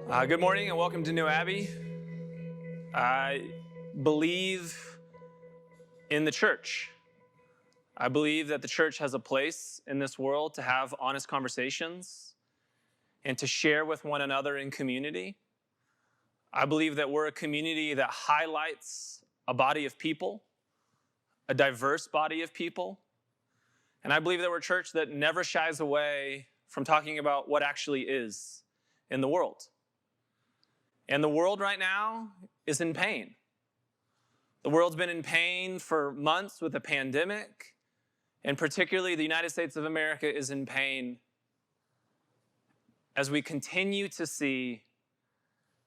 Good morning and welcome to New Abbey. I believe in the church. I believe that the church has a place in this world to have honest conversations and to share with one another in community. I believe that we're a community that highlights a body of people, a diverse body of people. And I believe that we're a church that never shies away from talking about what actually is in the world. And the world right now is in pain. The world's been in pain for months with the pandemic, and particularly the United States of America is in pain as we continue to see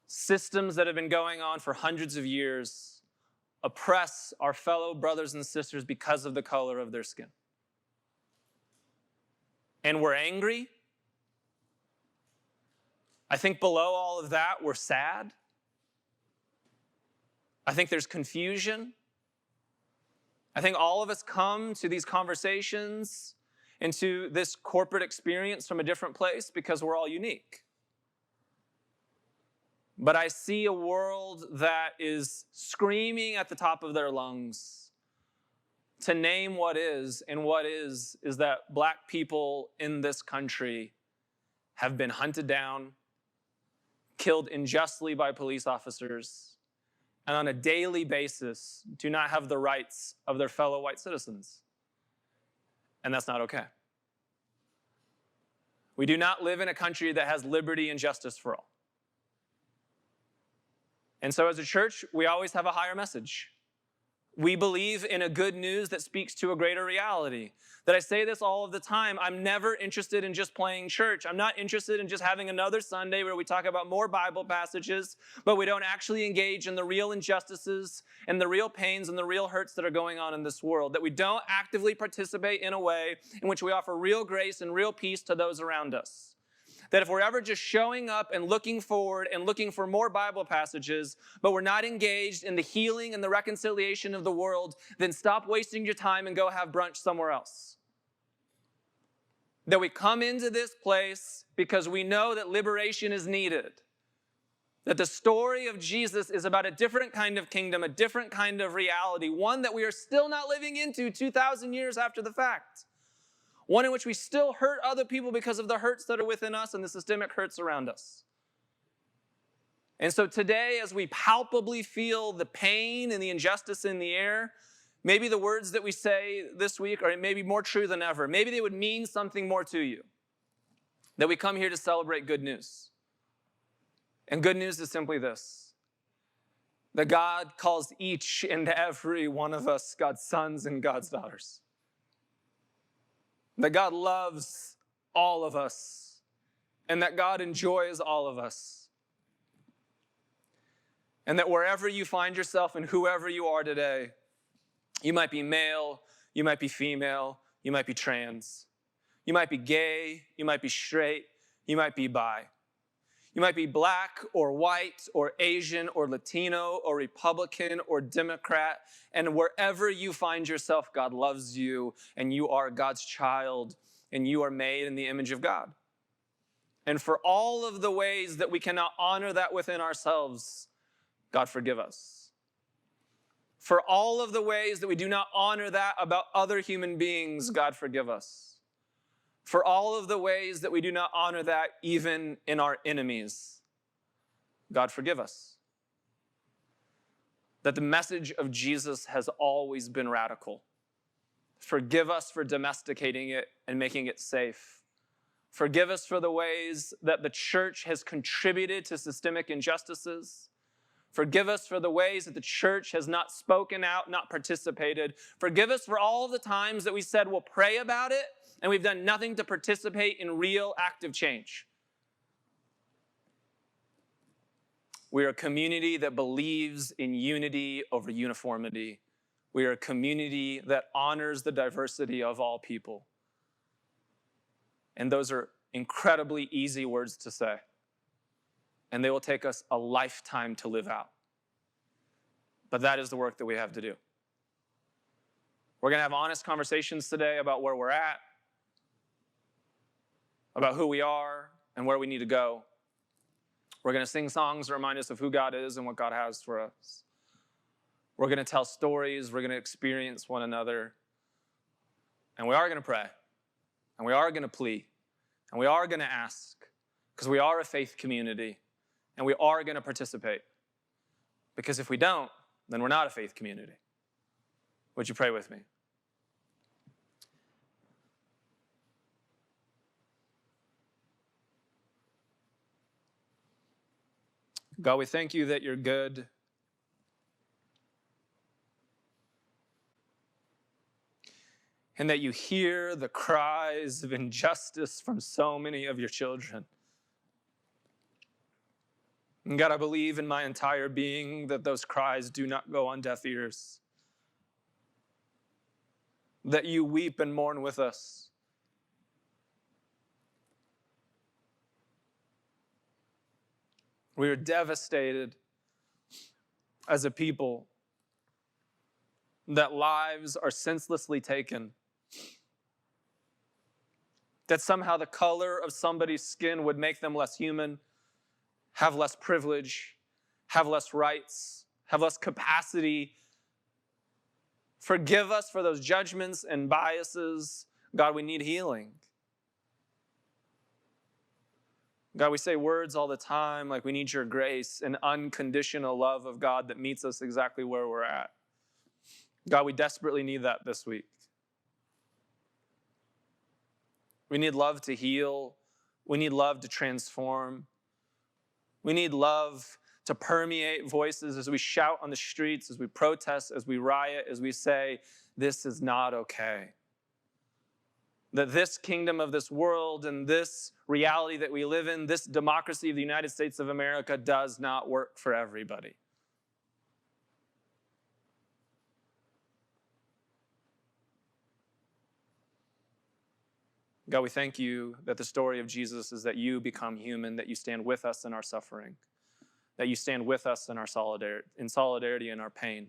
systems that have been going on for hundreds of years oppress our fellow brothers and sisters because of the color of their skin. And we're angry. I think below all of that, we're sad. I think there's confusion. I think all of us come to these conversations and to this corporate experience from a different place because we're all unique. But I see a world that is screaming at the top of their lungs to name what is, and what is that black people in this country have been hunted down, killed unjustly by police officers, and on a daily basis do not have the rights of their fellow white citizens. And that's not okay. We do not live in a country that has liberty and justice for all. And so as a church, we always have a higher message. We believe in a good news that speaks to a greater reality. That I say this all of the time, I'm never interested in just playing church. I'm not interested in just having another Sunday where we talk about more Bible passages, but we don't actually engage in the real injustices and the real pains and the real hurts that are going on in this world. That we don't actively participate in a way in which we offer real grace and real peace to those around us. That if we're ever just showing up and looking forward and looking for more Bible passages, but we're not engaged in the healing and the reconciliation of the world, then stop wasting your time and go have brunch somewhere else. That we come into this place because we know that liberation is needed. That the story of Jesus is about a different kind of kingdom, a different kind of reality, one that we are still not living into 2,000 years after the fact. One in which we still hurt other people because of the hurts that are within us and the systemic hurts around us. And so today, as we palpably feel the pain and the injustice in the air, maybe the words that we say this week are maybe more true than ever. Maybe they would mean something more to you. That we come here to celebrate good news. And good news is simply this: that God calls each and every one of us God's sons and God's daughters. That God loves all of us, and that God enjoys all of us. And that wherever you find yourself and whoever you are today, you might be male, you might be female, you might be trans, you might be gay, you might be straight, you might be bi. You might be black or white or Asian or Latino or Republican or Democrat. And wherever you find yourself, God loves you, and you are God's child, and you are made in the image of God. And for all of the ways that we cannot honor that within ourselves, God forgive us. For all of the ways that we do not honor that about other human beings, God forgive us. For all of the ways that we do not honor that even in our enemies, God forgive us. That the message of Jesus has always been radical. Forgive us for domesticating it and making it safe. Forgive us for the ways that the church has contributed to systemic injustices. Forgive us for the ways that the church has not spoken out, not participated. Forgive us for all the times that we said we'll pray about it, and we've done nothing to participate in real active change. We are a community that believes in unity over uniformity. We are a community that honors the diversity of all people. And those are incredibly easy words to say. And they will take us a lifetime to live out. But that is the work that we have to do. We're going to have honest conversations today about where we're at, about who we are, and where we need to go. We're going to sing songs to remind us of who God is and what God has for us. We're going to tell stories. We're going to experience one another. And we are going to pray. And we are going to plead. And we are going to ask. Because we are a faith community. And we are going to participate. Because if we don't, then we're not a faith community. Would you pray with me? God, we thank you that you're good. And that you hear the cries of injustice from so many of your children. And God, I believe in my entire being that those cries do not go on deaf ears. That you weep and mourn with us. We are devastated as a people that lives are senselessly taken. That somehow the color of somebody's skin would make them less human, have less privilege, have less rights, have less capacity. Forgive us for those judgments and biases. God, we need healing. God, we say words all the time like we need your grace and unconditional love of God that meets us exactly where we're at. God, we desperately need that this week. We need love to heal. We need love to transform. We need love to permeate voices as we shout on the streets, as we protest, as we riot, as we say, this is not okay. That this kingdom of this world and this reality that we live in, this democracy of the United States of America does not work for everybody. God, we thank you that the story of Jesus is that you become human, that you stand with us in our suffering, that you stand with us in our solidarity in our pain.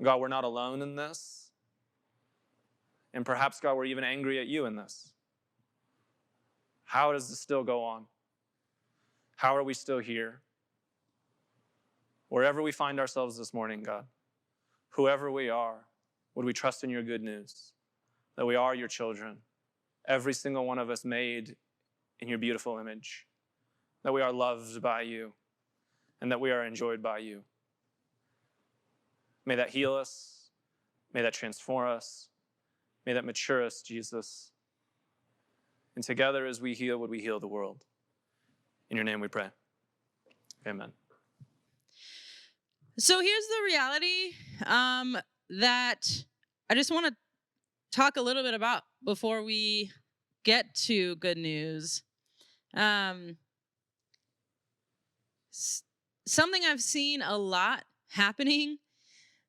God, we're not alone in this. And perhaps, God, we're even angry at you in this. How does this still go on? How are we still here? Wherever we find ourselves this morning, God, whoever we are, would we trust in your good news, that we are your children, every single one of us made in your beautiful image, that we are loved by you, and that we are enjoyed by you. May that heal us. May that transform us. May that mature us, Jesus. And together as we heal, would we heal the world? In your name we pray. Amen. So here's the reality that I just want to talk a little bit about before we get to good news. Something I've seen a lot happening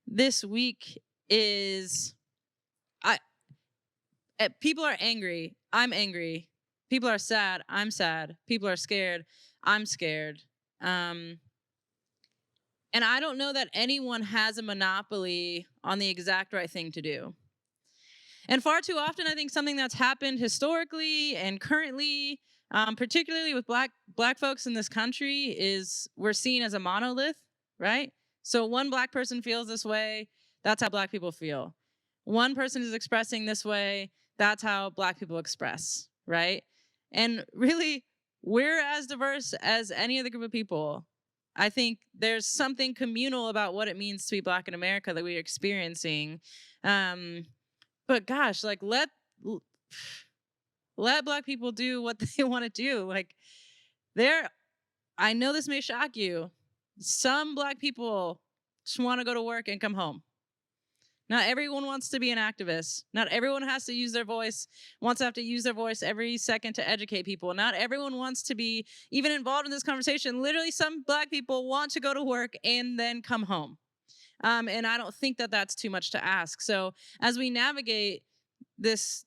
this week is people are angry. I'm angry. People are sad. I'm sad. People are scared. I'm scared. And I don't know that anyone has a monopoly on the exact right thing to do. And far too often, I think something that's happened historically and currently, particularly with black folks in this country, is we're seen as a monolith, right? So one black person feels this way, that's how black people feel. One person is expressing this way, that's how black people express, right? And really, we're as diverse as any other group of people. I think there's something communal about what it means to be black in America that we're experiencing. But gosh, like let black people do what they want to do. Like I know this may shock you. Some black people just want to go to work and come home. Not everyone wants to be an activist. Not everyone wants to have to use their voice every second to educate people. Not everyone wants to be even involved in this conversation. Literally, some black people want to go to work and then come home. And I don't think that that's too much to ask. So as we navigate this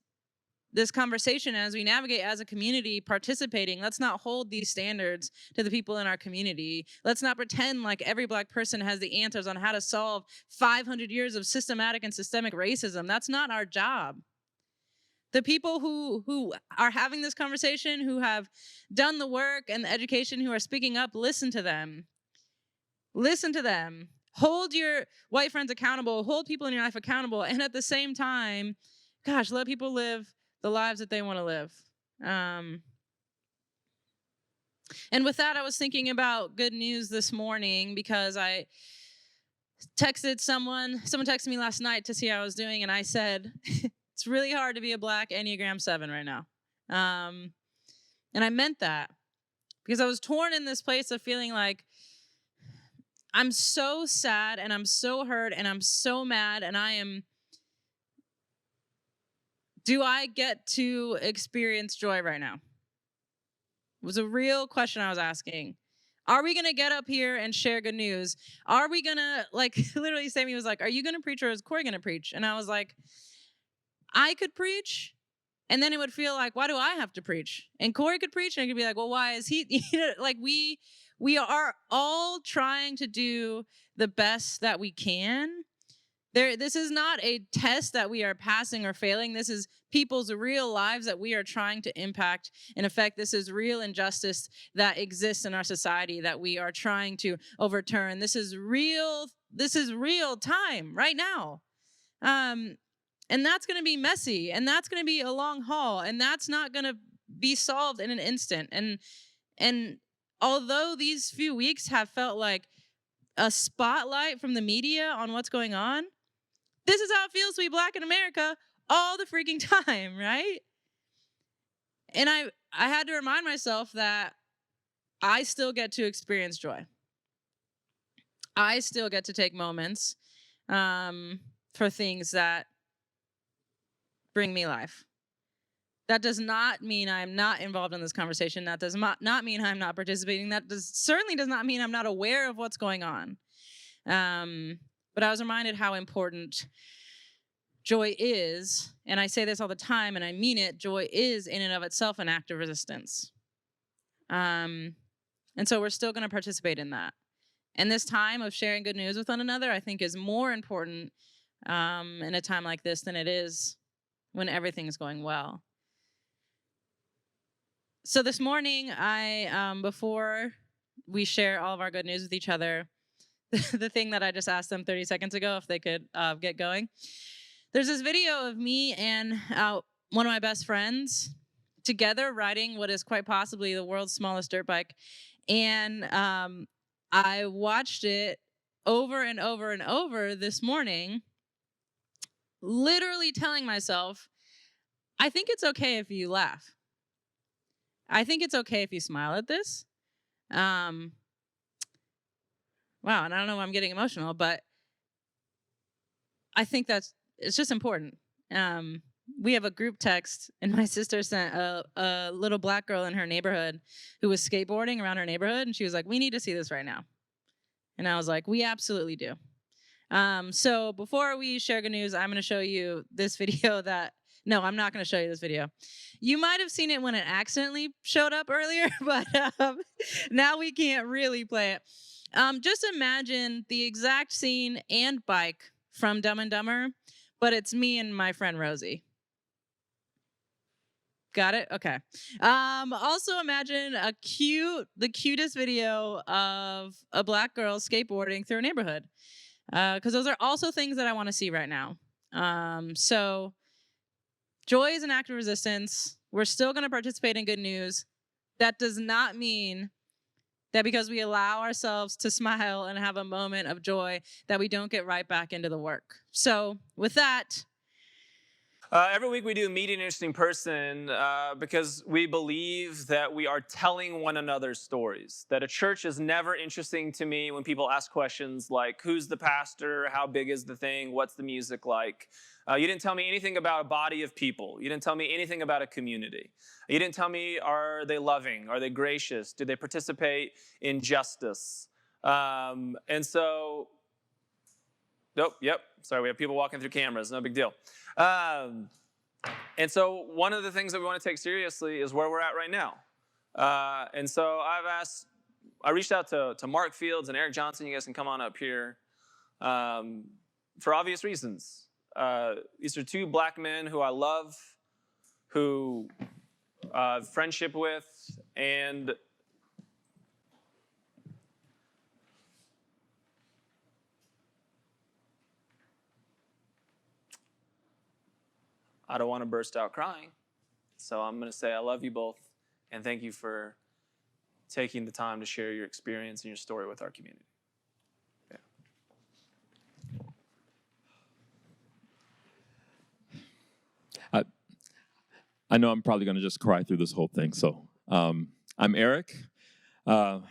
conversation, as we navigate as a community participating, let's not hold these standards to the people in our community. Let's not pretend like every black person has the answers on how to solve 500 years of systematic and systemic racism. That's not our job. The people who are having this conversation, who have done the work and the education, who are speaking up, listen to them. Listen to them. Hold your white friends accountable. Hold people in your life accountable. And at the same time, gosh, let people live the lives that they want to live. And with that, I was thinking about good news this morning because I texted someone texted me last night to see how I was doing, and I said, it's really hard to be a Black Enneagram 7 right now. And I meant that because I was torn in this place of feeling like I'm so sad and I'm so hurt and I'm so mad and do I get to experience joy right now? It was a real question I was asking. Are we going to get up here and share good news? Are we going to, like, literally Sammy was like, are you going to preach or is Corey going to preach? And I was like, I could preach. And then it would feel like, why do I have to preach? And Corey could preach and it could be like, well, why is he, like we are all trying to do the best that we can. This is not a test that we are passing or failing. This is people's real lives that we are trying to impact and affect. This is real injustice that exists in our society that we are trying to overturn. This is real time right now. And that's going to be messy, and that's going to be a long haul, and that's not going to be solved in an instant. And although these few weeks have felt like a spotlight from the media on what's going on, this is how it feels to be Black in America all the freaking time, right? And I had to remind myself that I still get to experience joy. I still get to take moments for things that bring me life. That does not mean I'm not involved in this conversation. That does not mean I'm not participating. That certainly does not mean I'm not aware of what's going on. But I was reminded how important joy is, and I say this all the time, and I mean it. Joy is, in and of itself, an act of resistance. And so we're still going to participate in that. And this time of sharing good news with one another, I think, is more important in a time like this than it is when everything's going well. So this morning, I before we share all of our good news with each other, the thing that I just asked them 30 seconds ago, if they could get going. There's this video of me and one of my best friends together riding what is quite possibly the world's smallest dirt bike. And I watched it over and over and over this morning, literally telling myself, I think it's okay if you laugh. I think it's okay if you smile at this. Wow, and I don't know why I'm getting emotional, but I think it's just important. We have a group text, and my sister sent a little Black girl in her neighborhood who was skateboarding around her neighborhood, and she was like, we need to see this right now. And I was like, we absolutely do. So before we share good news, I'm going to show you this video no, I'm not going to show you this video. You might have seen it when it accidentally showed up earlier, but now we can't really play it. Just imagine the exact scene and bike from Dumb and Dumber, but it's me and my friend Rosie. Got it? Okay. Also imagine the cutest video of a Black girl skateboarding through a neighborhood. Because those are also things that I want to see right now. So joy is an act of resistance. We're still going to participate in good news. That does not mean that because we allow ourselves to smile and have a moment of joy, that we don't get right back into the work. So with that, every week we do Meet an Interesting Person because we believe that we are telling one another stories. That a church is never interesting to me when people ask questions like, who's the pastor? How big is the thing? What's the music like? You didn't tell me anything about a body of people. You didn't tell me anything about a community. You didn't tell me, are they loving? Are they gracious? Do they participate in justice? And so, sorry, we have people walking through cameras. No big deal. And so one of the things that we want to take seriously is where we're at right now. And so I reached out to Mark Fields and Eric Johnson. You guys can come on up here for obvious reasons. These are two Black men who I love, who friendship with, and I don't want to burst out crying. So I'm going to say I love you both, and thank you for taking the time to share your experience and your story with our community. Yeah. I know I'm probably going to just cry through this whole thing. So I'm Eric. The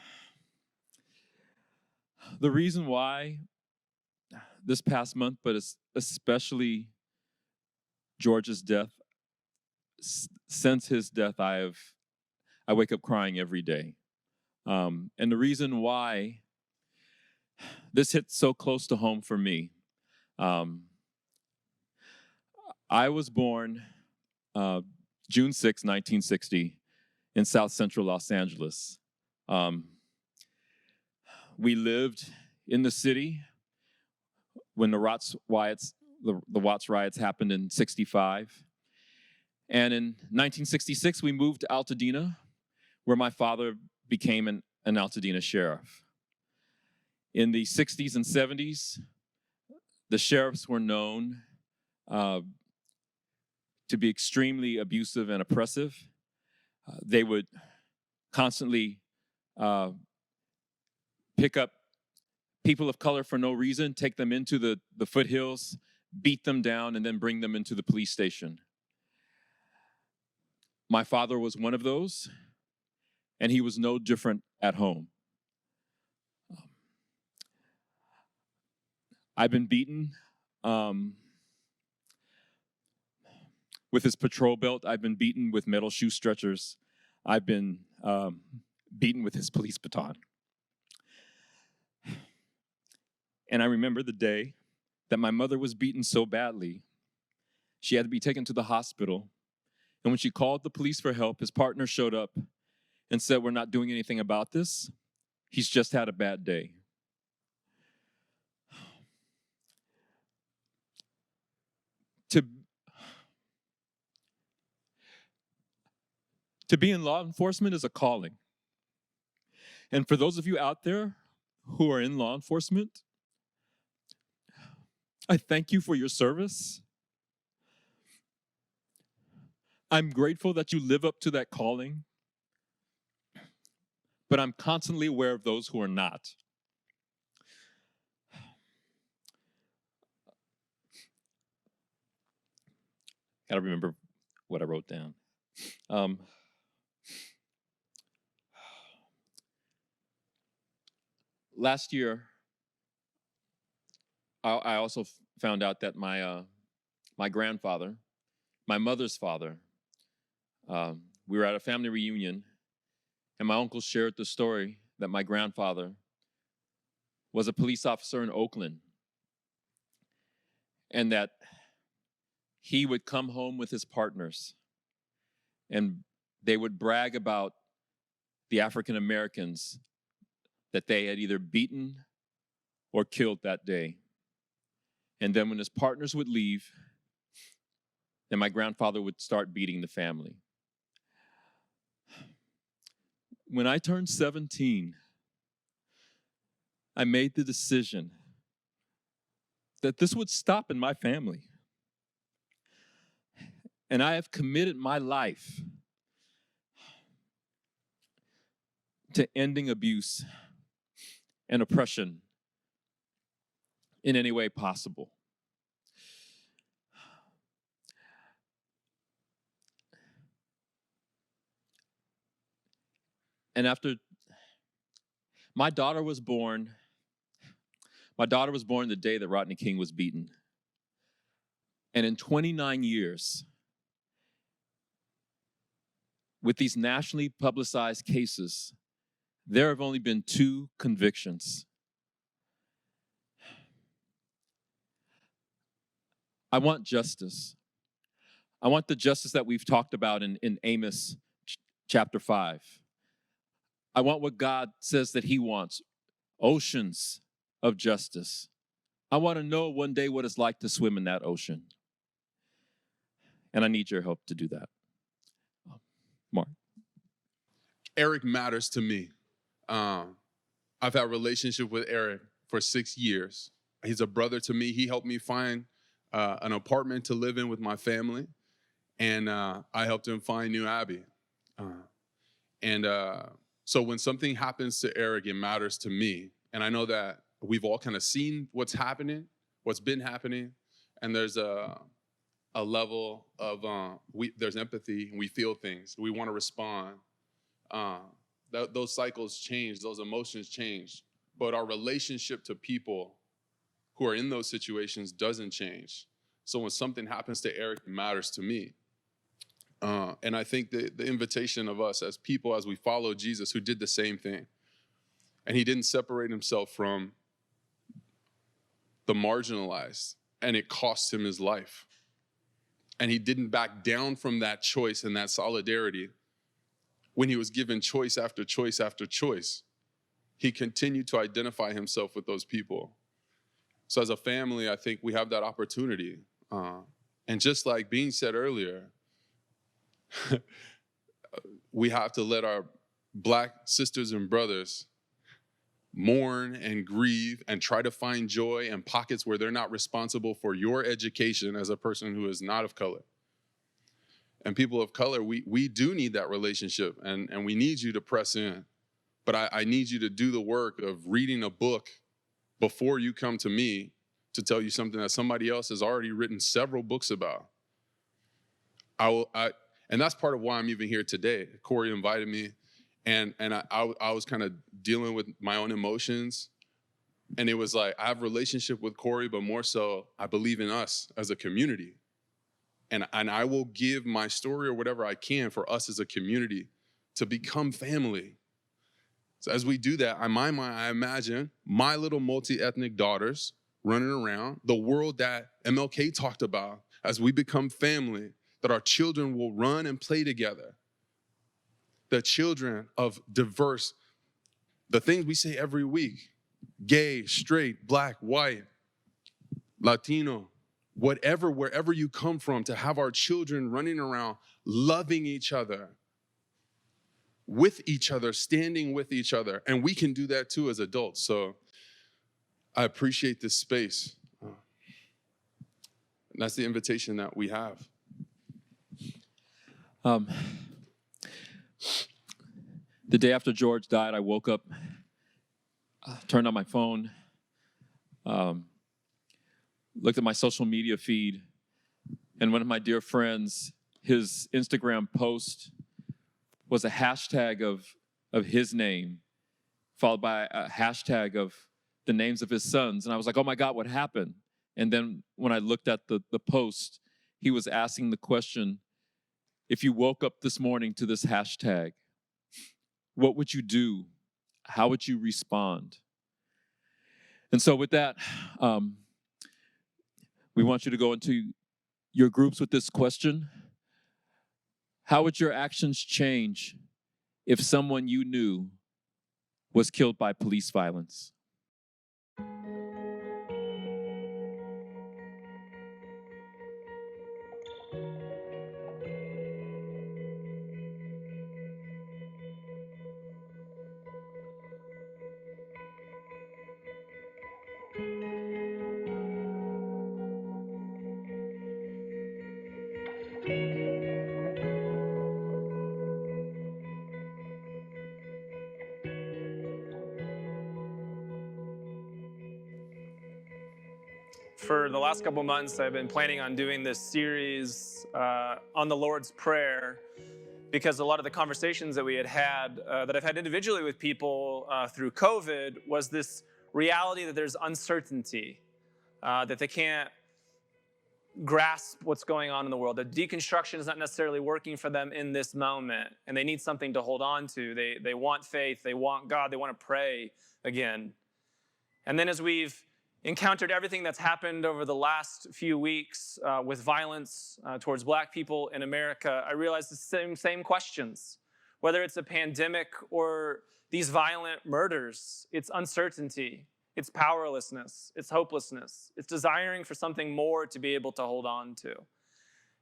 reason why this past month, but especially George's death, since his death, I wake up crying every day. And the reason why this hit so close to home for me, I was born June 6, 1960, in South Central Los Angeles. We lived in the city when the Watts riots happened in 65. And in 1966, we moved to Altadena, where my father became an Altadena sheriff. In the 60s and 70s, the sheriffs were known to be extremely abusive and oppressive. They would constantly pick up people of color for no reason, take them into the foothills, beat them down, and then bring them into the police station. My father was one of those, and he was no different at home. I've been beaten with his patrol belt. I've been beaten with metal shoe stretchers. I've been beaten with his police baton. And I remember the day that my mother was beaten so badly, she had to be taken to the hospital. And when she called the police for help, his partner showed up and said, "We're not doing anything about this. He's just had a bad day." To be in law enforcement is a calling. And for those of you out there who are in law enforcement, I thank you for your service. I'm grateful that you live up to that calling, but I'm constantly aware of those who are not. Gotta remember what I wrote down. Last year, I also found out that my grandfather, my mother's father, we were at a family reunion, and my uncle shared the story that my grandfather was a police officer in Oakland, and that he would come home with his partners, and they would brag about the African Americans that they had either beaten or killed that day. And then when his partners would leave, then my grandfather would start beating the family. When I turned 17, I made the decision that this would stop in my family. And I have committed my life to ending abuse and oppression in any way possible. And after my daughter was born the day that Rodney King was beaten. And in 29 years, with these nationally publicized cases, there have only been 2 convictions. I want justice. I want the justice that we've talked about in Amos chapter 5. I want what God says that he wants, oceans of justice. I want to know one day what it's like to swim in that ocean. And I need your help to do that. Mark. Eric matters to me. I've had a relationship with Eric for 6 years. He's a brother to me. He helped me find an apartment to live in with my family, and I helped him find New Abbey. So when something happens to Eric, it matters to me. And I know that we've all kind of seen what's happening, what's been happening, and there's a level of there's empathy, and we feel things. We want to respond. Those cycles change, those emotions change, but our relationship to people who are in those situations doesn't change. So when something happens to Eric, it matters to me. And I think the invitation of us as people, as we follow Jesus, who did the same thing, and he didn't separate himself from the marginalized, and it cost him his life. And he didn't back down from that choice and that solidarity. When he was given choice after choice after choice, he continued to identify himself with those people. So as a family, I think we have that opportunity. And just like being said earlier, we have to let our Black sisters and brothers mourn and grieve and try to find joy in pockets where they're not responsible for your education as a person who is not of color. And people of color, we do need that relationship, and we need you to press in. But I need you to do the work of reading a book before you come to me to tell you something that somebody else has already written several books about. And that's part of why I'm even here today. Corey invited me, and I was kind of dealing with my own emotions. And it was like, I have a relationship with Corey, but more so, I believe in us as a community. And I will give my story or whatever I can for us as a community to become family. So as we do that, in my mind, I imagine my little multi-ethnic daughters running around, the world that MLK talked about, as we become family, that our children will run and play together. The children of diverse, the things we say every week, gay, straight, Black, white, Latino, whatever, wherever you come from, to have our children running around, loving each other, with each other, standing with each other. And we can do that too as adults. So I appreciate this space. And that's the invitation that we have. The day after George died, I woke up, turned on my phone, looked at my social media feed, and one of my dear friends, his Instagram post was a hashtag of his name, followed by a hashtag of the names of his sons. And I was like, oh my God, what happened? And then when I looked at the post, he was asking the question, if you woke up this morning to this hashtag, what would you do? How would you respond? And so with that, we want you to go into your groups with this question. How would your actions change if someone you knew was killed by police violence? For the last couple months, I've been planning on doing this series on the Lord's Prayer, because a lot of the conversations that we had that I've had individually with people through COVID was this reality that there's uncertainty, that they can't grasp what's going on in the world, that deconstruction is not necessarily working for them in this moment, and they need something to hold on to. They want faith, they want God, they want to pray again. And then as we've encountered everything that's happened over the last few weeks with violence towards Black people in America, I realized the same questions. Whether it's a pandemic or these violent murders, it's uncertainty, it's powerlessness, it's hopelessness, it's desiring for something more to be able to hold on to.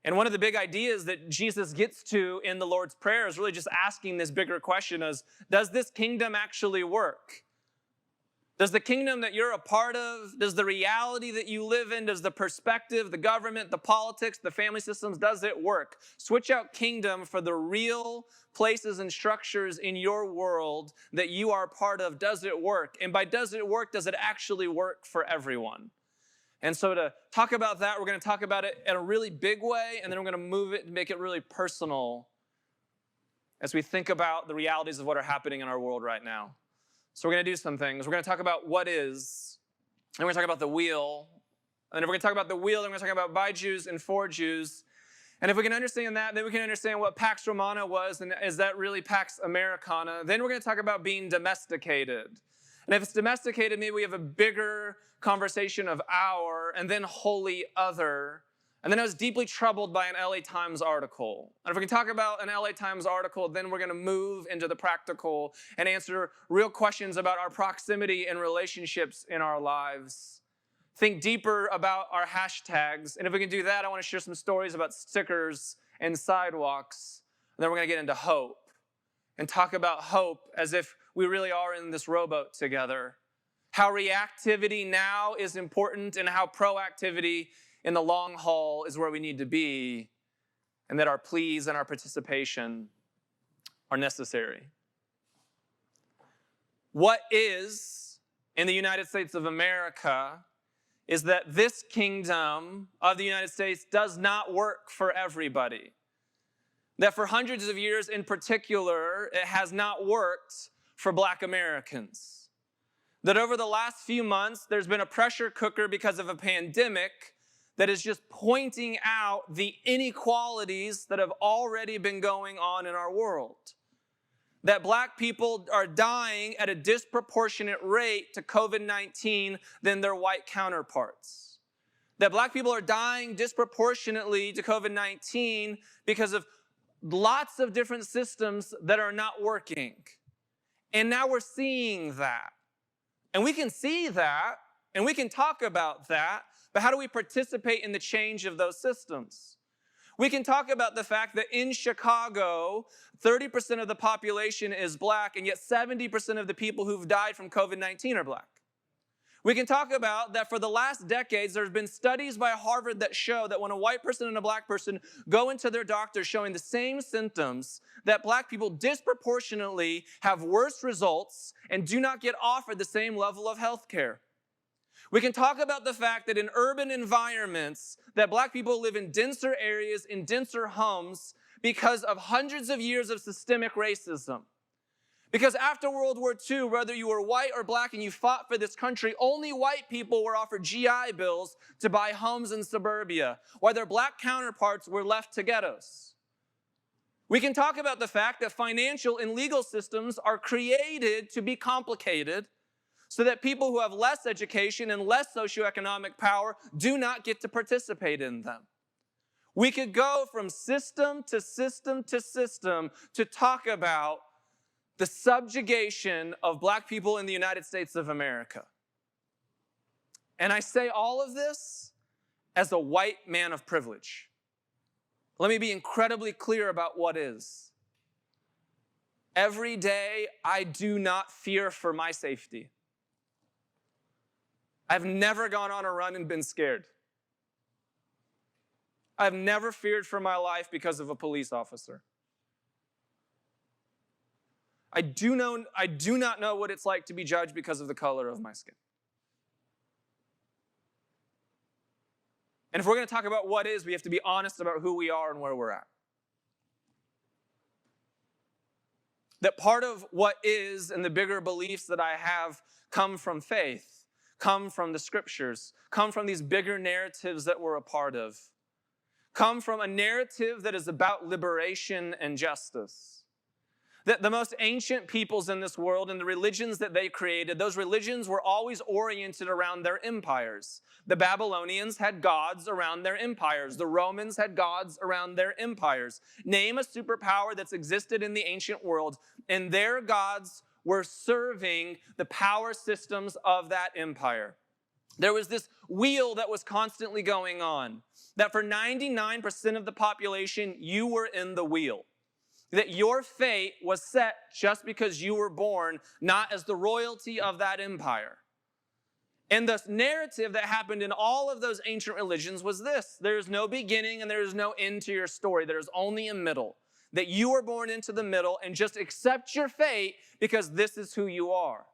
And one of the big ideas that Jesus gets to in the Lord's Prayer is really just asking this bigger question is, does this kingdom actually work? Does the kingdom that you're a part of, does the reality that you live in, does the perspective, the government, the politics, the family systems, does it work? Switch out kingdom for the real places and structures in your world that you are part of. Does it work? And by does it work, does it actually work for everyone? And so to talk about that, we're going to talk about it in a really big way, and then we're going to move it and make it really personal as we think about the realities of what are happening in our world right now. So we're going to do some things. We're going to talk about what is, and we're going to talk about the wheel. And if we're going to talk about the wheel, then we're going to talk about by Jews and for Jews. And if we can understand that, then we can understand what Pax Romana was, and is that really Pax Americana? Then we're going to talk about being domesticated. And if it's domesticated, maybe we have a bigger conversation of our, and then holy other. And then I was deeply troubled by an LA Times article. And if we can talk about an LA Times article, then we're going to move into the practical and answer real questions about our proximity and relationships in our lives. Think deeper about our hashtags. And if we can do that, I want to share some stories about stickers and sidewalks. And then we're going to get into hope and talk about hope as if we really are in this rowboat together. How reactivity now is important and how proactivity in the long haul is where we need to be, and that our pleas and our participation are necessary. What is in the United States of America is that this kingdom of the United States does not work for everybody. That for hundreds of years in particular, it has not worked for Black Americans. That over the last few months, there's been a pressure cooker because of a pandemic that is just pointing out the inequalities that have already been going on in our world. That Black people are dying at a disproportionate rate to COVID-19 than their white counterparts. That Black people are dying disproportionately to COVID-19 because of lots of different systems that are not working. And now we're seeing that. And we can see that, and we can talk about that, but how do we participate in the change of those systems? We can talk about the fact that in Chicago, 30% of the population is Black, and yet 70% of the people who've died from COVID-19 are Black. We can talk about that for the last decades, there's been studies by Harvard that show that when a white person and a Black person go into their doctor showing the same symptoms, that Black people disproportionately have worse results and do not get offered the same level of health care. We can talk about the fact that in urban environments, that Black people live in denser areas, in denser homes, because of hundreds of years of systemic racism. Because after World War II, whether you were white or Black and you fought for this country, only white people were offered GI bills to buy homes in suburbia, while their Black counterparts were left to ghettos. We can talk about the fact that financial and legal systems are created to be complicated, so that people who have less education and less socioeconomic power do not get to participate in them. We could go from system to system to system to talk about the subjugation of Black people in the United States of America. And I say all of this as a white man of privilege. Let me be incredibly clear about what is. Every day, I do not fear for my safety. I've never gone on a run and been scared. I've never feared for my life because of a police officer. I do not know what it's like to be judged because of the color of my skin. And if we're going to talk about what is, we have to be honest about who we are and where we're at. That part of what is and the bigger beliefs that I have come from faith, come from the scriptures, come from these bigger narratives that we're a part of, come from a narrative that is about liberation and justice. That the most ancient peoples in this world and the religions that they created, those religions were always oriented around their empires. The Babylonians had gods around their empires. The Romans had gods around their empires. Name a superpower that's existed in the ancient world, and their gods were serving the power systems of that empire. There was this wheel that was constantly going on, that for 99% of the population, you were in the wheel. That your fate was set just because you were born, not as the royalty of that empire. And the narrative that happened in all of those ancient religions was this: there is no beginning and there is no end to your story. There is only a middle. That you were born into the middle and just accept your fate because this is who you are.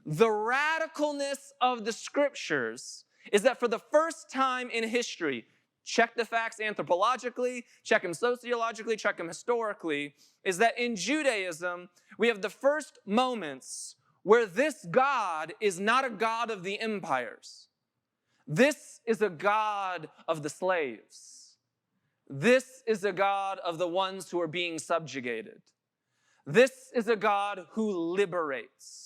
The radicalness of the scriptures is that for the first time in history, check the facts anthropologically, check them sociologically, check them historically, is that in Judaism, we have the first moments where this God is not a God of the empires. This is a God of the slaves. This is a God of the ones who are being subjugated. This is a God who liberates.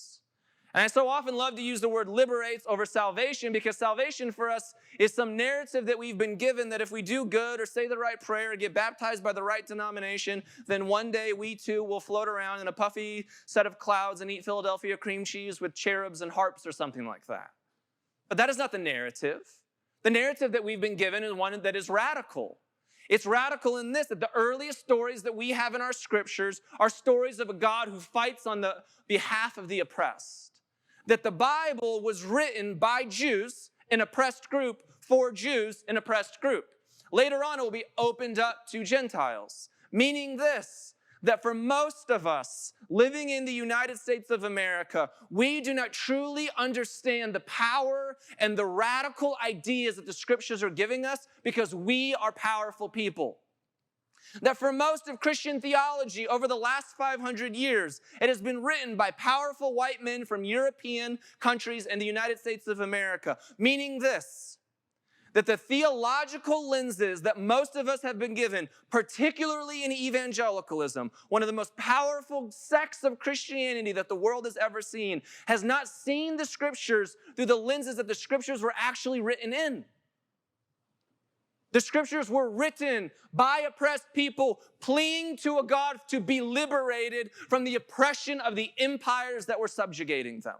And I so often love to use the word liberates over salvation, because salvation for us is some narrative that we've been given that if we do good or say the right prayer or get baptized by the right denomination, then one day we too will float around in a puffy set of clouds and eat Philadelphia cream cheese with cherubs and harps or something like that. But that is not the narrative. The narrative that we've been given is one that is radical. It's radical in this, that the earliest stories that we have in our scriptures are stories of a God who fights on the behalf of the oppressed. That the Bible was written by Jews, an oppressed group, for Jews, an oppressed group. Later on, it will be opened up to Gentiles, meaning this: that for most of us living in the United States of America, we do not truly understand the power and the radical ideas that the scriptures are giving us because we are powerful people. That for most of Christian theology over the last 500 years, it has been written by powerful white men from European countries and the United States of America, meaning this: that the theological lenses that most of us have been given, particularly in evangelicalism, one of the most powerful sects of Christianity that the world has ever seen, has not seen the scriptures through the lenses that the scriptures were actually written in. The scriptures were written by oppressed people pleading to a God to be liberated from the oppression of the empires that were subjugating them.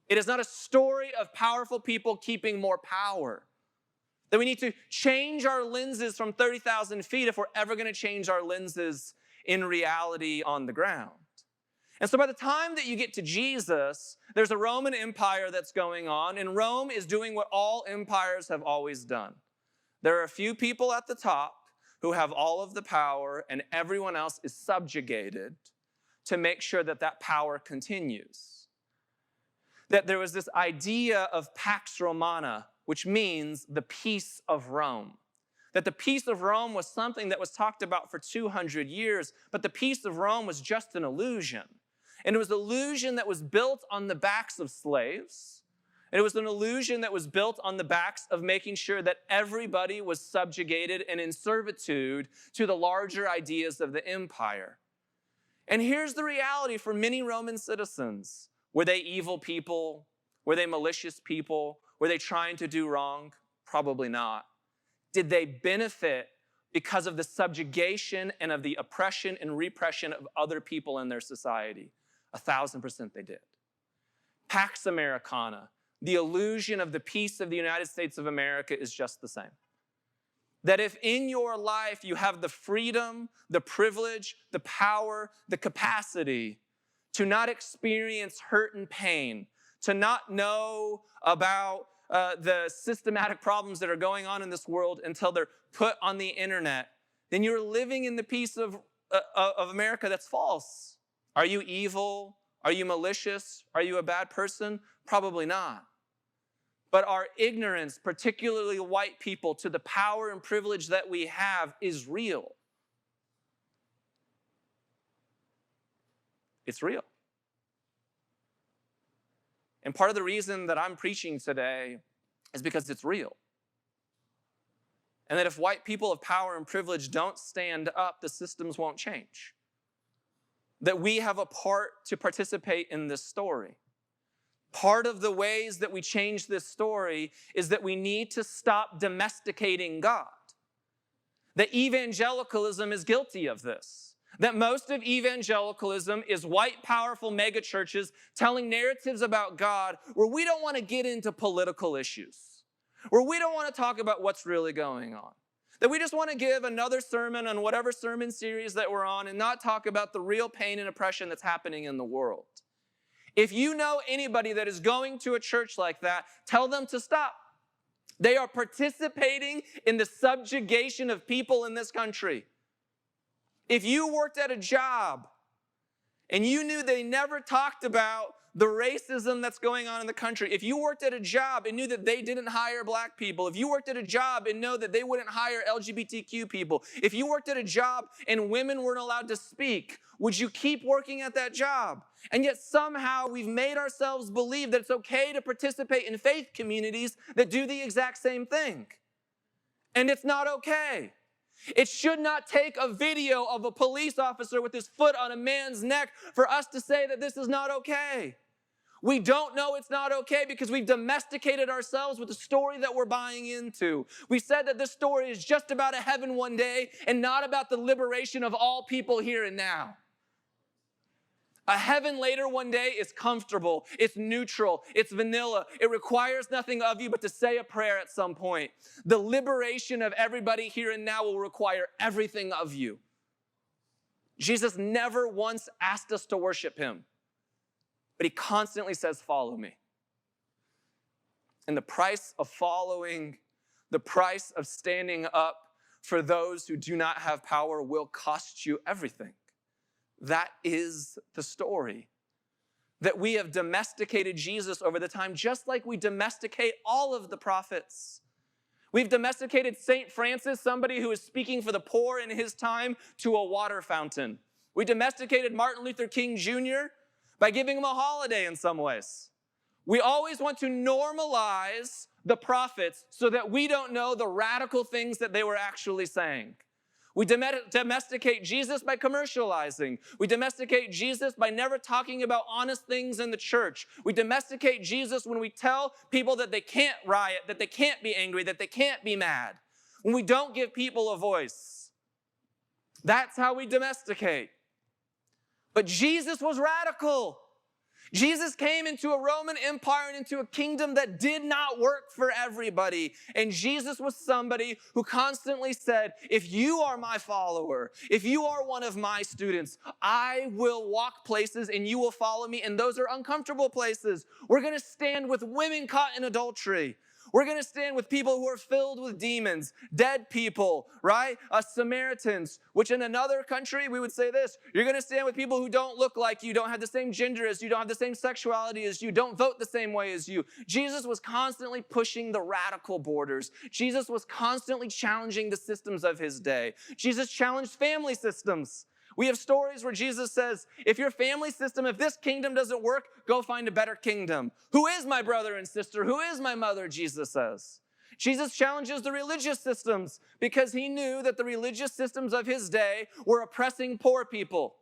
It is not a story of powerful people keeping more power. That we need to change our lenses from 30,000 feet if we're ever going to change our lenses in reality on the ground. And so by the time that you get to Jesus, there's a Roman Empire that's going on, and Rome is doing what all empires have always done. There are a few people at the top who have all of the power, and everyone else is subjugated to make sure that that power continues. That there was this idea of Pax Romana, which means the peace of Rome. That the peace of Rome was something that was talked about for 200 years, but the peace of Rome was just an illusion. And it was an illusion that was built on the backs of slaves. And it was an illusion that was built on the backs of making sure that everybody was subjugated and in servitude to the larger ideas of the empire. And here's the reality for many Roman citizens. Were they evil people? Were they malicious people? Were they trying to do wrong? Probably not. Did they benefit because of the subjugation and of the oppression and repression of other people in their society? 1,000% they did. Pax Americana, the illusion of the peace of the United States of America, is just the same. That if in your life you have the freedom, the privilege, the power, the capacity to not experience hurt and pain, to not know about the systematic problems that are going on in this world until they're put on the internet, then you're living in the peace of America that's false. Are you evil? Are you malicious? Are you a bad person? Probably not. But our ignorance, particularly white people, to the power and privilege that we have is real. It's real. And part of the reason that I'm preaching today is because it's real. And that if white people of power and privilege don't stand up, the systems won't change. That we have a part to participate in this story. Part of the ways that we change this story is that we need to stop domesticating God. That evangelicalism is guilty of this. That most of evangelicalism is white, powerful mega churches telling narratives about God where we don't want to get into political issues, where we don't want to talk about what's really going on. That we just want to give another sermon on whatever sermon series that we're on and not talk about the real pain and oppression that's happening in the world. If you know anybody that is going to a church like that, tell them to stop. They are participating in the subjugation of people in this country. If you worked at a job and you knew they never talked about the racism that's going on in the country, if you worked at a job and knew that they didn't hire black people, if you worked at a job and know that they wouldn't hire LGBTQ people, if you worked at a job and women weren't allowed to speak, would you keep working at that job? And yet somehow we've made ourselves believe that it's okay to participate in faith communities that do the exact same thing. And it's not okay. It should not take a video of a police officer with his foot on a man's neck for us to say that this is not okay. We don't know it's not okay because we've domesticated ourselves with the story that we're buying into. We said that this story is just about a heaven one day and not about the liberation of all people here and now. A heaven later one day is comfortable, it's neutral, it's vanilla. It requires nothing of you but to say a prayer at some point. The liberation of everybody here and now will require everything of you. Jesus never once asked us to worship him, but he constantly says, follow me. And the price of following, the price of standing up for those who do not have power will cost you everything. That is the story. That we have domesticated Jesus over the time, just like we domesticate all of the prophets. We've domesticated St. Francis, somebody who was speaking for the poor in his time, to a water fountain. We domesticated Martin Luther King Jr. by giving him a holiday in some ways. We always want to normalize the prophets so that we don't know the radical things that they were actually saying. We domesticate Jesus by commercializing. We domesticate Jesus by never talking about honest things in the church. We domesticate Jesus when we tell people that they can't riot, that they can't be angry, that they can't be mad. When we don't give people a voice. That's how we domesticate. But Jesus was radical. Jesus came into a Roman Empire and into a kingdom that did not work for everybody. And Jesus was somebody who constantly said, if you are my follower, if you are one of my students, I will walk places and you will follow me. And those are uncomfortable places. We're going to stand with women caught in adultery. We're going to stand with people who are filled with demons, dead people, right? Samaritans, which in another country, we would say this. You're going to stand with people who don't look like you, don't have the same gender as you, don't have the same sexuality as you, don't vote the same way as you. Jesus was constantly pushing the radical borders. Jesus was constantly challenging the systems of his day. Jesus challenged family systems. We have stories where Jesus says, if your family system, if this kingdom doesn't work, go find a better kingdom. Who is my brother and sister? Who is my mother? Jesus says. Jesus challenges the religious systems because he knew that the religious systems of his day were oppressing poor people.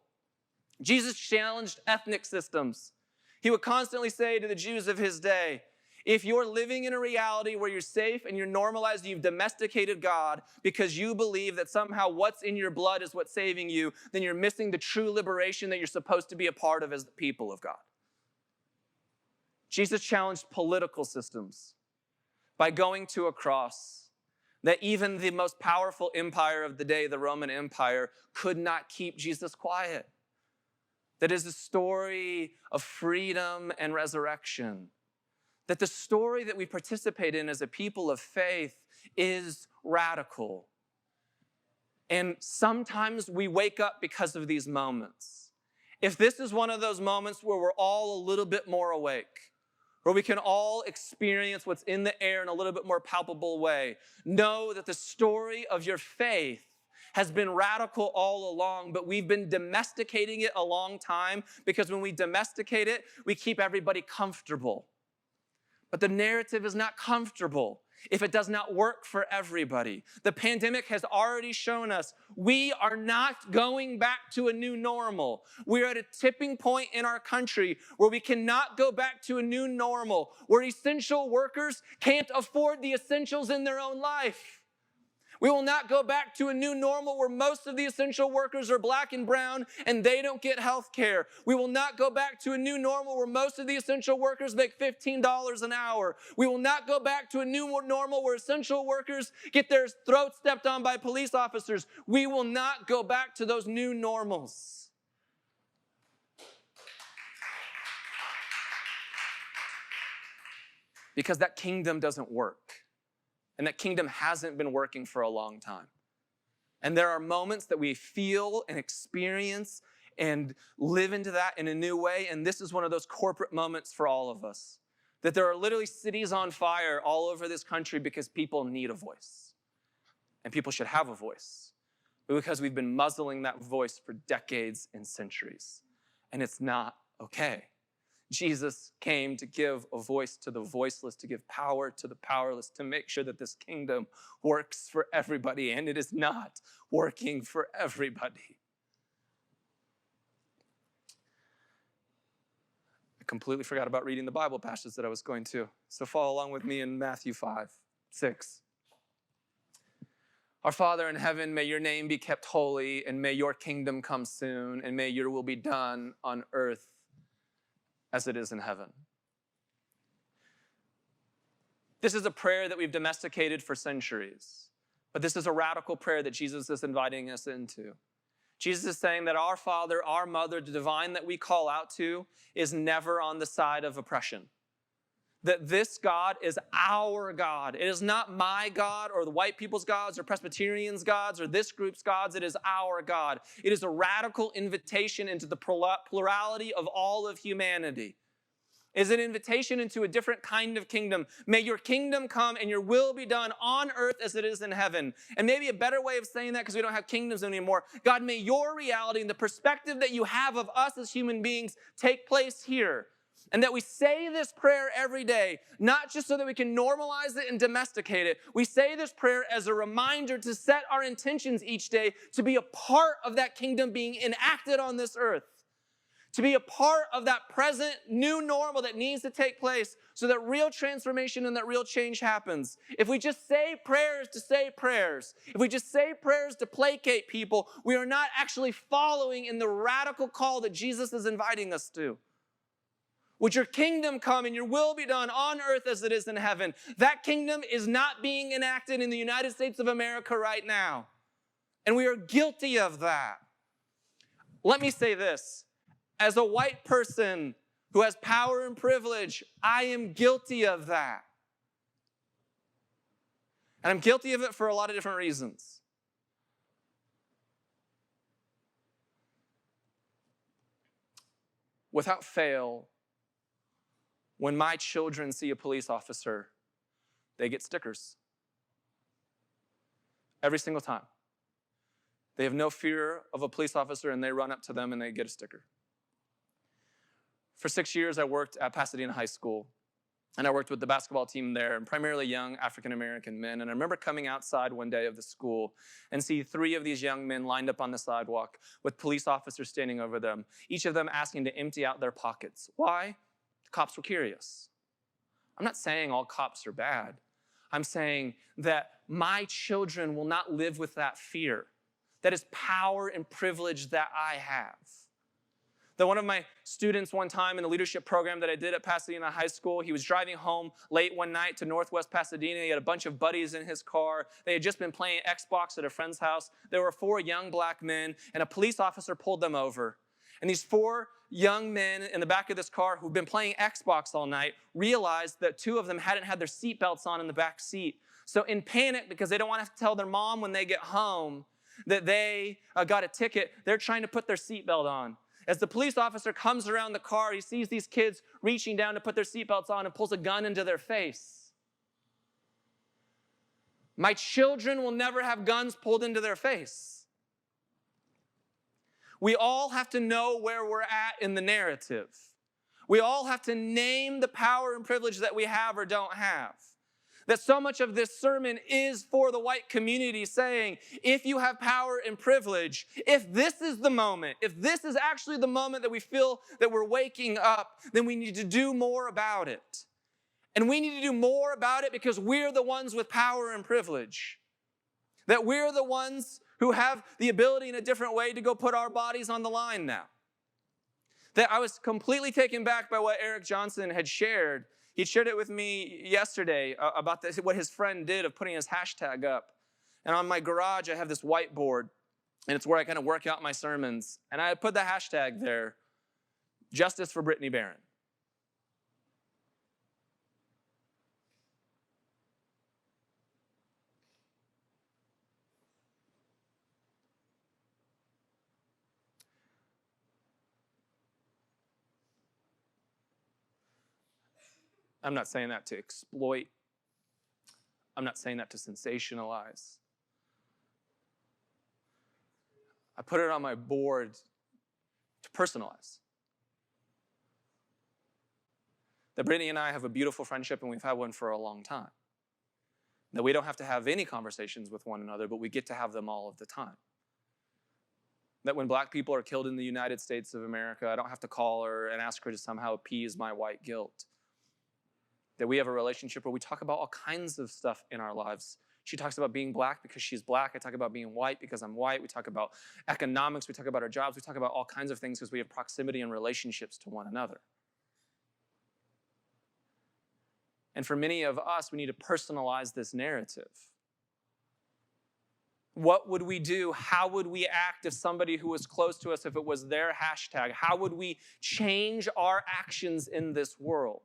Jesus challenged ethnic systems. He would constantly say to the Jews of his day, if you're living in a reality where you're safe and you're normalized, you've domesticated God because you believe that somehow what's in your blood is what's saving you, then you're missing the true liberation that you're supposed to be a part of as the people of God. Jesus challenged political systems by going to a cross that even the most powerful empire of the day, the Roman Empire, could not keep Jesus quiet. That is a story of freedom and resurrection. That the story that we participate in as a people of faith is radical. And sometimes we wake up because of these moments. If this is one of those moments where we're all a little bit more awake, where we can all experience what's in the air in a little bit more palpable way, know that the story of your faith has been radical all along, but we've been domesticating it a long time because when we domesticate it, we keep everybody comfortable. But the narrative is not comfortable if it does not work for everybody. The pandemic has already shown us we are not going back to a new normal. We're at a tipping point in our country where we cannot go back to a new normal, where essential workers can't afford the essentials in their own life. We will not go back to a new normal where most of the essential workers are black and brown and they don't get health care. We will not go back to a new normal where most of the essential workers make $15 an hour. We will not go back to a new normal where essential workers get their throats stepped on by police officers. We will not go back to those new normals. Because that kingdom doesn't work. And that kingdom hasn't been working for a long time. And there are moments that we feel and experience and live into that in a new way. And this is one of those corporate moments for all of us. That there are literally cities on fire all over this country because people need a voice. And people should have a voice. But because we've been muzzling that voice for decades and centuries. And it's not okay. Jesus came to give a voice to the voiceless, to give power to the powerless, to make sure that this kingdom works for everybody, and it is not working for everybody. I completely forgot about reading the Bible passage that I was going to, so follow along with me in Matthew 5:6. Our Father in heaven, may your name be kept holy, and may your kingdom come soon, and may your will be done on earth as it is in heaven. This is a prayer that we've domesticated for centuries, but this is a radical prayer that Jesus is inviting us into. Jesus is saying that our Father, our Mother, the divine that we call out to, is never on the side of oppression. That this God is our God. It is not my God or the white people's gods or Presbyterians' gods or this group's gods. It is our God. It is a radical invitation into the plurality of all of humanity. It is an invitation into a different kind of kingdom. May your kingdom come and your will be done on earth as it is in heaven. And maybe a better way of saying that, because we don't have kingdoms anymore, God, may your reality and the perspective that you have of us as human beings take place here. And that we say this prayer every day, not just so that we can normalize it and domesticate it. We say this prayer as a reminder to set our intentions each day to be a part of that kingdom being enacted on this earth. To be a part of that present new normal that needs to take place so that real transformation and that real change happens. If we just say prayers to say prayers, if we just say prayers to placate people, we are not actually following in the radical call that Jesus is inviting us to. Would your kingdom come and your will be done on earth as it is in heaven? That kingdom is not being enacted in the United States of America right now. And we are guilty of that. Let me say this. As a white person who has power and privilege, I am guilty of that. And I'm guilty of it for a lot of different reasons. Without fail, when my children see a police officer, they get stickers. Every single time. They have no fear of a police officer and they run up to them and they get a sticker. For 6 years, I worked at Pasadena High School, and I worked with the basketball team there, and primarily young African-American men. And I remember coming outside one day of the school and see 3 of these young men lined up on the sidewalk with police officers standing over them, each of them asking to empty out their pockets. Why? The cops were curious. I'm not saying all cops are bad. I'm saying that my children will not live with that fear. That is power and privilege that I have. That one of my students one time in the leadership program that I did at Pasadena High School, he was driving home late one night to Northwest Pasadena. He had a bunch of buddies in his car. They had just been playing Xbox at a friend's house. There were 4 young black men, and a police officer pulled them over. And these 4 young men in the back of this car who'd been playing Xbox all night realized that 2 of them hadn't had their seatbelts on in the back seat. So in panic, because they don't want to have to tell their mom when they get home that they got a ticket, they're trying to put their seatbelt on. As the police officer comes around the car, he sees these kids reaching down to put their seatbelts on and pulls a gun into their face. My children will never have guns pulled into their face. We all have to know where we're at in the narrative. We all have to name the power and privilege that we have or don't have. That so much of this sermon is for the white community saying, if you have power and privilege, if this is the moment, if this is actually the moment that we feel that we're waking up, then we need to do more about it. And we need to do more about it because we're the ones with power and privilege. That we're the ones who have the ability in a different way to go put our bodies on the line now. That I was completely taken back by what Eric Johnson had shared. He shared it with me yesterday about this, what his friend did of putting his hashtag up. And on my garage, I have this whiteboard, and it's where I kind of work out my sermons. And I put the hashtag there, Justice for Brittany Barron. I'm not saying that to exploit. I'm not saying that to sensationalize. I put it on my board to personalize. That Brittany and I have a beautiful friendship, and we've had one for a long time. That we don't have to have any conversations with one another, but we get to have them all of the time. That when black people are killed in the United States of America, I don't have to call her and ask her to somehow appease my white guilt. That we have a relationship where we talk about all kinds of stuff in our lives. She talks about being black because she's black. I talk about being white because I'm white. We talk about economics. We talk about our jobs. We talk about all kinds of things because we have proximity and relationships to one another. And for many of us, we need to personalize this narrative. What would we do? How would we act if somebody who was close to us, if it was their hashtag? How would we change our actions in this world?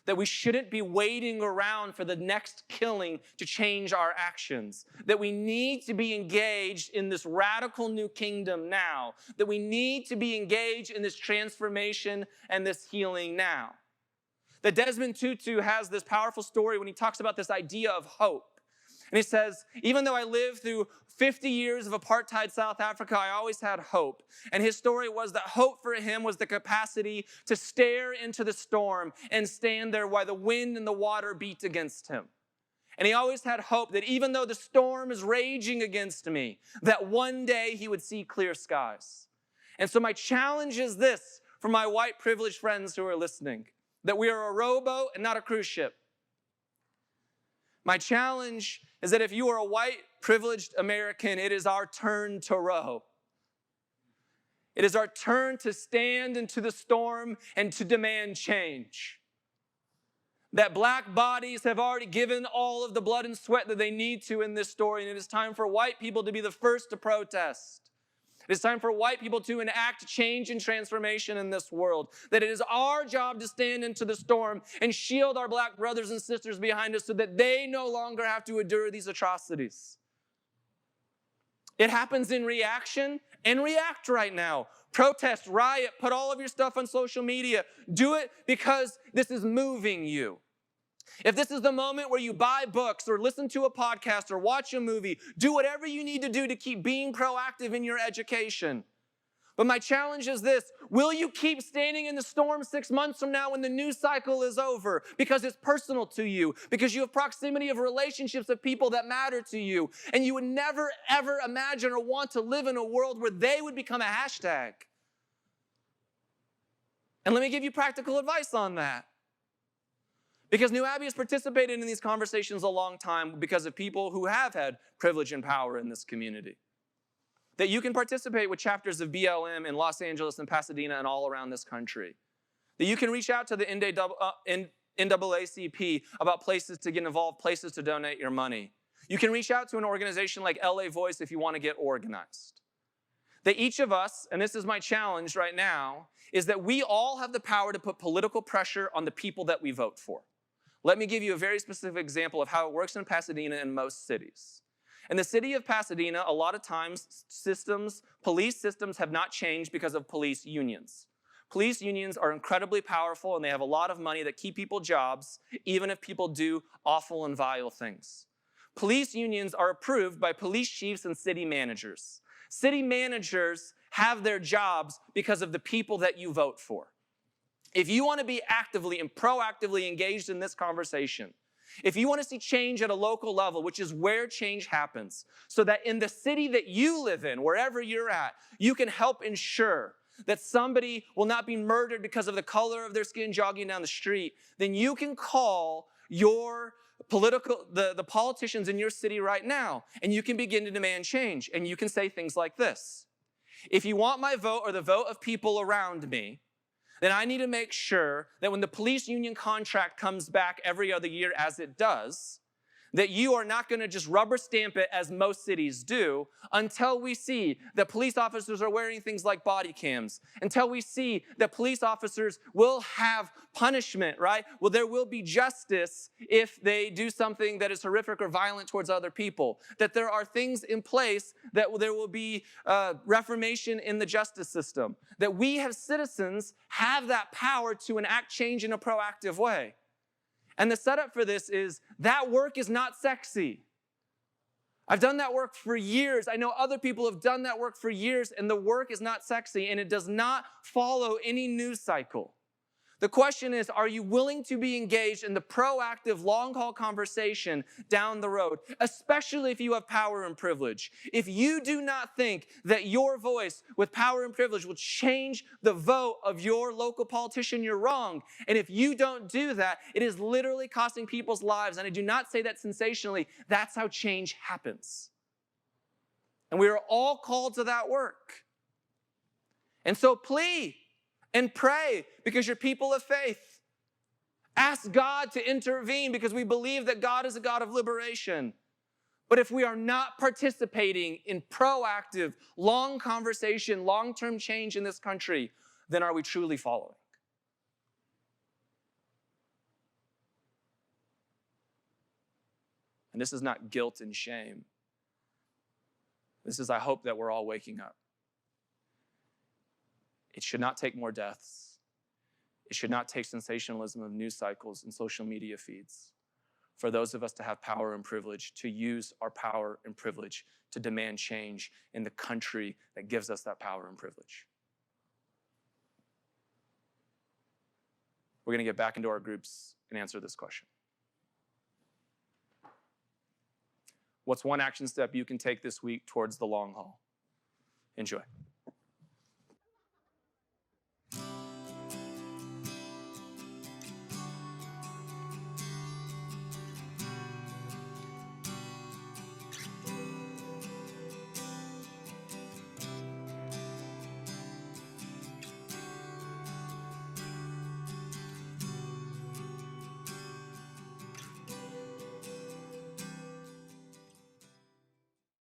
That we shouldn't be waiting around for the next killing to change our actions. That we need to be engaged in this radical new kingdom now. That we need to be engaged in this transformation and this healing now. That Desmond Tutu has this powerful story when he talks about this idea of hope. And he says, even though I lived through 50 years of apartheid South Africa, I always had hope. And his story was that hope for him was the capacity to stare into the storm and stand there while the wind and the water beat against him. And he always had hope that even though the storm is raging against me, that one day he would see clear skies. And so my challenge is this for my white privileged friends who are listening, that we are a rowboat and not a cruise ship. My challenge is that if you are a white, privileged American, it is our turn to row. It is our turn to stand into the storm and to demand change. That black bodies have already given all of the blood and sweat that they need to in this story, and it is time for white people to be the first to protest. It is time for white people to enact change and transformation in this world. That it is our job to stand into the storm and shield our black brothers and sisters behind us so that they no longer have to endure these atrocities. It happens in reaction, and react right now. Protest, riot, put all of your stuff on social media. Do it because this is moving you. If this is the moment where you buy books or listen to a podcast or watch a movie, do whatever you need to do to keep being proactive in your education. But my challenge is this: will you keep standing in the storm 6 months from now when the news cycle is over? Because it's personal to you, because you have proximity of relationships of people that matter to you, and you would never, ever imagine or want to live in a world where they would become a hashtag. And let me give you practical advice on that. Because New Abbey has participated in these conversations a long time because of people who have had privilege and power in this community. That you can participate with chapters of BLM in Los Angeles and Pasadena and all around this country. That you can reach out to the NAACP about places to get involved, places to donate your money. You can reach out to an organization like LA Voice if you want to get organized. That each of us, and this is my challenge right now, is that we all have the power to put political pressure on the people that we vote for. Let me give you a very specific example of how it works in Pasadena and most cities. In the city of Pasadena, a lot of times police systems have not changed because of police unions. Police unions are incredibly powerful and they have a lot of money that keep people jobs, even if people do awful and vile things. Police unions are approved by police chiefs and city managers. City managers have their jobs because of the people that you vote for. If you want to be actively and proactively engaged in this conversation, if you want to see change at a local level, which is where change happens, so that in the city that you live in, wherever you're at, you can help ensure that somebody will not be murdered because of the color of their skin jogging down the street, then you can call your the politicians in your city right now, and you can begin to demand change. And you can say things like this: if you want my vote or the vote of people around me, then I need to make sure that when the police union contract comes back every other year, as it does, that you are not going to just rubber stamp it as most cities do until we see that police officers are wearing things like body cams, until we see that police officers will have punishment, right? Well, there will be justice if they do something that is horrific or violent towards other people, that there are things in place, that there will be reformation in the justice system, that we as citizens have that power to enact change in a proactive way. And the setup for this is that work is not sexy. I've done that work for years. I know other people have done that work for years, and the work is not sexy, and it does not follow any news cycle. The question is, are you willing to be engaged in the proactive, long-haul conversation down the road, especially if you have power and privilege? If you do not think that your voice with power and privilege will change the vote of your local politician, you're wrong. And if you don't do that, it is literally costing people's lives. And I do not say that sensationally. That's how change happens. And we are all called to that work. And so plea and pray because you're people of faith. Ask God to intervene because we believe that God is a God of liberation. But if we are not participating in proactive, long conversation, long-term change in this country, then are we truly following? And this is not guilt and shame. This is, I hope, that we're all waking up. It should not take more deaths. It should not take sensationalism of news cycles and social media feeds for those of us to have power and privilege, to use our power and privilege to demand change in the country that gives us that power and privilege. We're going to get back into our groups and answer this question. What's one action step you can take this week towards the long haul? Enjoy.